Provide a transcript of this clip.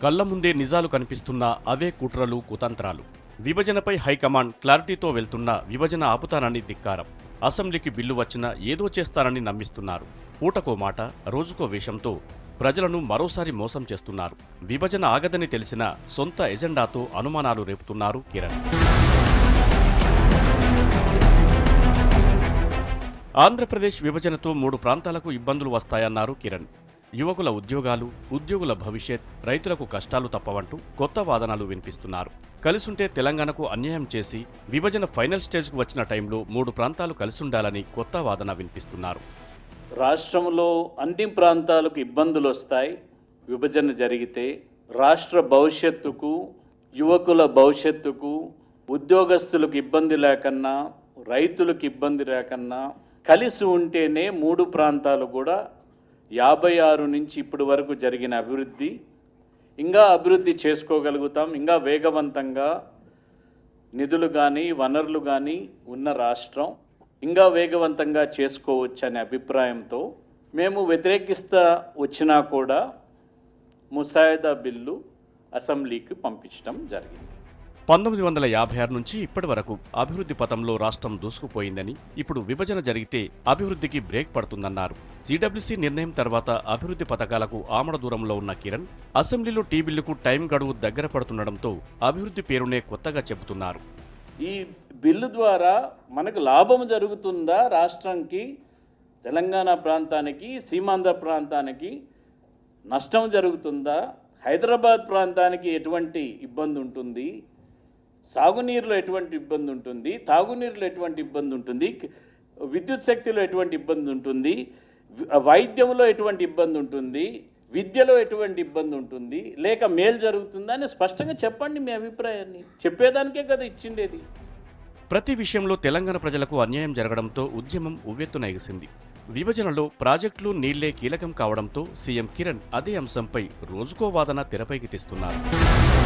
కళ్ల ముందే నిజాలు కనిపిస్తున్నా అవే కుట్రలు కుతంత్రాలు. విభజనపై హైకమాండ్ క్లారిటీతో వెళ్తున్నా విభజన ఆపుతానని ధిక్కారం. అసెంబ్లీకి బిల్లు వచ్చినా ఏదో చేస్తానని నమ్మిస్తున్నారు. పూటకో మాట రోజుకో వేషంతో ప్రజలను మరోసారి మోసం చేస్తున్నారు. విభజన ఆగదని తెలిసిన సొంత ఎజెండాతో అనుమానాలు రేపుతున్నారు కిరణ్. ఆంధ్రప్రదేశ్ విభజనతో 3 ప్రాంతాలకు ఇబ్బందులు వస్తాయన్నారు కిరణ్. యువకుల ఉద్యోగాలు, ఉద్యోగుల భవిష్యత్, రైతులకు కష్టాలు తప్పవంటూ కొత్త వాదనలు వినిపిస్తున్నారు. కలిసుంటే తెలంగాణకు అన్యాయం చేసి విభజన ఫైనల్ స్టేజ్కు వచ్చిన టైంలో 3 ప్రాంతాలు కలిసుండాలని కొత్త వాదన వినిపిస్తున్నారు. రాష్ట్రంలో అన్ని ప్రాంతాలకు ఇబ్బందులు వస్తాయి. విభజన జరిగితే రాష్ట్ర భవిష్యత్తుకు, యువకుల భవిష్యత్తుకు, ఉద్యోగస్తులకు ఇబ్బంది లేకన్నా, రైతులకు ఇబ్బంది లేకన్నా కలిసి ఉంటేనే 3 ప్రాంతాలు కూడా 56 నుంచి ఇప్పటి వరకు జరిగిన అభివృద్ధి ఇంకా అభివృద్ధి చేసుకోగలుగుతాం. ఇంకా వేగవంతంగా నిధులు కానీ వనరులు కానీ ఉన్న రాష్ట్రం ఇంకా వేగవంతంగా చేసుకోవచ్చు అనే అభిప్రాయంతో మేము వ్యతిరేకిస్తా వచ్చినా కూడా ముసాయిదా బిల్లు అసెంబ్లీకి పంపించడం జరిగింది. 1956 నుంచి ఇప్పటి వరకు అభివృద్ధి పథంలో రాష్ట్రం దూసుకుపోయిందని, ఇప్పుడు విభజన జరిగితే అభివృద్ధికి బ్రేక్ పడుతుందన్నారు. సిడబ్ల్యూసీ నిర్ణయం తర్వాత అభివృద్ధి పథకాలకు ఆమడ దూరంలో ఉన్న కిరణ్ అసెంబ్లీలో టీ బిల్లుకు టైం గడువు దగ్గర పడుతుండటంతో అభివృద్ధి పేరునే కొత్తగా చెబుతున్నారు. ఈ బిల్లు ద్వారా మనకు లాభం జరుగుతుందా? రాష్ట్రానికి, తెలంగాణ ప్రాంతానికి, సీమాంధ్ర ప్రాంతానికి నష్టం జరుగుతుందా? హైదరాబాద్ ప్రాంతానికి ఎటువంటి ఇబ్బంది ఉంటుంది? సాగునీరులో ఎటువంటి ఇబ్బంది ఉంటుంది? తాగునీరులో ఎటువంటి ఇబ్బంది ఉంటుంది? విద్యుత్ శక్తిలో ఎటువంటి ఇబ్బంది ఉంటుంది? వైద్యంలో ఎటువంటి ఇబ్బంది ఉంటుంది? విద్యలో ఎటువంటి ఇబ్బంది ఉంటుంది? లేక మేలు జరుగుతుందా అని స్పష్టంగా చెప్పండి మీ అభిప్రాయాన్ని. చెప్పేదానికే కదా ఇచ్చిండేది. ప్రతి విషయంలో తెలంగాణ ప్రజలకు అన్యాయం జరగడంతో ఉద్యమం ఉవ్వెత్తున ఎగిసింది. విభజనలో ప్రాజెక్టులు, నీళ్లే కీలకం కావడంతో సీఎం కిరణ్ అదే అంశంపై రోజుకో వాదన తెరపైకి తెస్తున్నారు.